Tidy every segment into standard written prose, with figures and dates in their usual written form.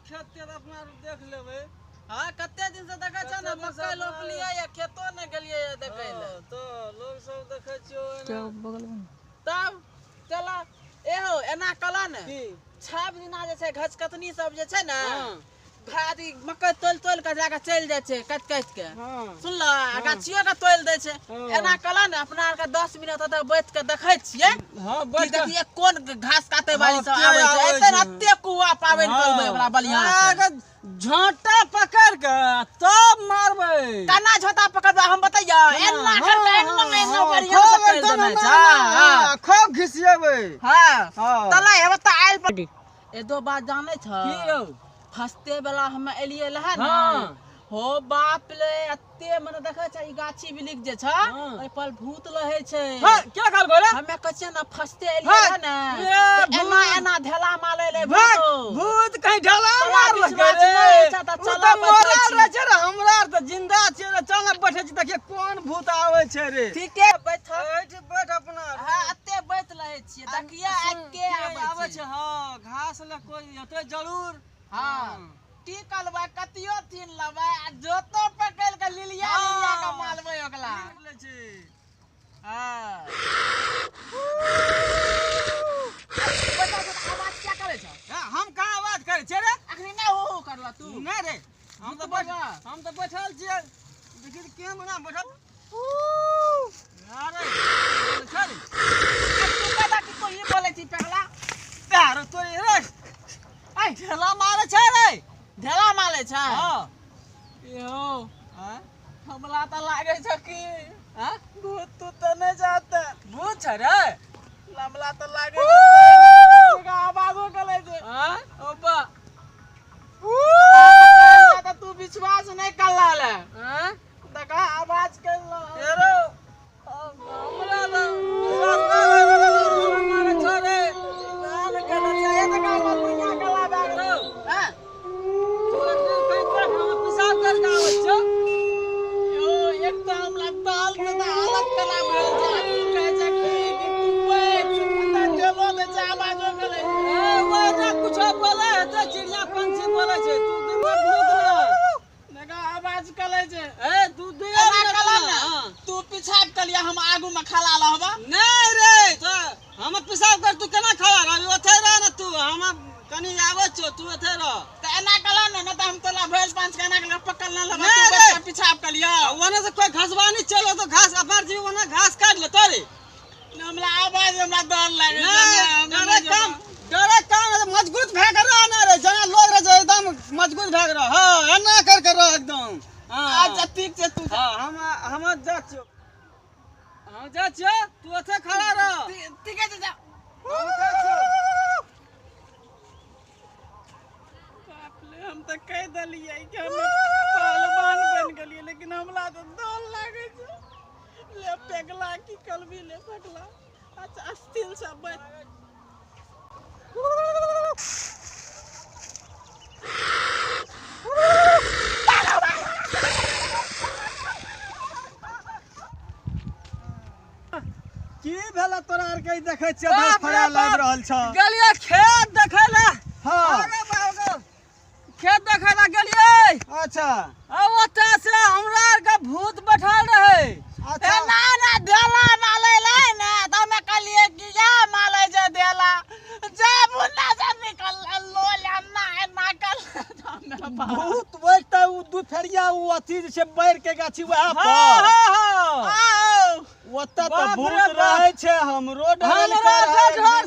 खेत के अपना देख लेबे। हां कते दिन से देखै छ ना मकई रोपलियै या खेतो न गेलियै देखै ले तो लोग सब देखै छियो क्या बगल में तब चला एहो एना कला न की 6 दिना जे छै घचकतनी सब जे छै ना घादी मकई तोल के जाके चल जाय छै कट के सुनला गाछियो के तोल दै छै एना कला न अपना आर के 10 मिनट ओतऽ बैठ के देखै छियै हां बैठ के देखिए कोन घास काटे वाली सब आबै छै एते अत्ते कुआ पावन करबै ओकरा बलिया झोंटा पकड़ के तब मारबै केना झोटा पकड़बै हम बतैया एना करबै एना बढ़िया से कर देने छै खूब घिसिएबै हां तला हेब त आइल पड़ी ए दो बात जानै छ की यौ फस्ते वाला हम एलिए लहे ना हो बाप ले अत्ते मने देखै छै ई गाछी बिलिक जे छ ओइ पर भूत रहै छै हां क्या कहल गोरे हमे कहै ना फस्ते एलिए ना एना एना ढेला माले ले भूत कहीं ढेला मार लगे रे चला मोरा रे छै रे हमरा त जिंदा छै रे चल बैठे छी देखिए कोन भूत आवे छै रे ठीके बैठ बैठ अपना हां अत्ते बैठ रहै छी देखिए आके आवे छै हां घास ले कोई हेतै जरूर हां की करबै कतियो थीन लबै आ जोतो पकड़ के लिलिया के मालबै ओकला ले छै हां आवाज क्या करे छ हम का आवाज करे छै रे अखनी नै हो करवा तू नै रे हम तो बैठल छियै देखि के बना बैठल अरे चल तू पता कि कोई बोले छी पहला यार तो रे आई ढेला मारे छै रे ढेला मारे छै हां यो हां हमला त लागे छ कि हां भूत तू त नै जात भूत छै रे हमला त लागे छ का आवाजो करे छै हां ओबा त तू विश्वास नै करला ले हां देखा आवाज करला एरो हमरा त विश्वास मारे छै रे लाल कला छै त का दुनिया कला बैग हां पेशाब कर के आवे छ यो एकदम लगताल के त हालत कला भेल छै कहै छै कि तू पता चलो ने छै आवाजो करे ए वो ना कुछ बोले है तो चिड़िया पंछी बोले छै तू दिमाग भूत रे नगा आवाज करे छै ए तू दिया कला ना तू पिछाब कलिया हम आगू में खड़ा रहबा नहीं रे तो हम पेशाब कर तू केना खड़ा रह ओथे रह ना तू हम कनी आवे छो तू ओथे रह त एना कला ना न त हम तोला भैल पांच केना के पकड़ ना लबा तू पिछाब कलिया ओने से कोई घसवानी चलो तो घास अपार जी ओने घास काट ले तोरे हमरा आवाज हमरा डर लागे डरे काम मजबूत भाग रहा ना रे जना लोग रे एकदम मजबूत भाग रहा हां एना कर रहा एकदम हां अच्छा ठीक छै तू हां हम जा छो हां जा छो तू ओथे खड़ा रह ठीक है जा हम जा छो हम त कह दलियै कि हम पहलवान बन गेलियै लेकिन हमरा त डर लागे छै ले पेगला की कलबी ले पगला अच्छा अस्थिल सब बैठ की भेला तोरा आर के देखै छियै धर फड़ा लाग रहल छ गेलियै खेत देखै ले हां खेत देखै ले गेलियै अच्छा आ ओतै से हमरा आर के भूत बैठल रहै अच्छा ना ना ढेला माले ले ना त हमें कहलिए कि जा माले जे ढेला जा बुन्ना से निकल लो लेना एना कर भूत बैठता उ दुफरिया उ अथी जे छै बैर के गाछी वहा पर हां ओतै त भूत रहै छै हमरो डर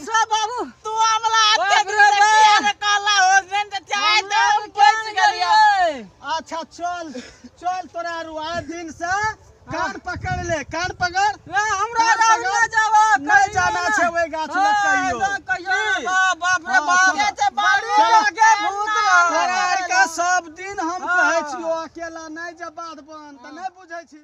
से बाबू तू हमला अत्ते काला हो जन त चाहे दम बच गेलिए अच्छा चल चल तोरा रुआ दिन से कान पकड़ ले कान पकड़ हमरा ना जावा नहीं जाना छै ओइ गाछ लग कहियो बाप रे बाप के बाड़ी लागे भूत तोरा आर के सब दिन हम कहै छियो अकेला नहीं जे बात बन त नहीं बुझै छी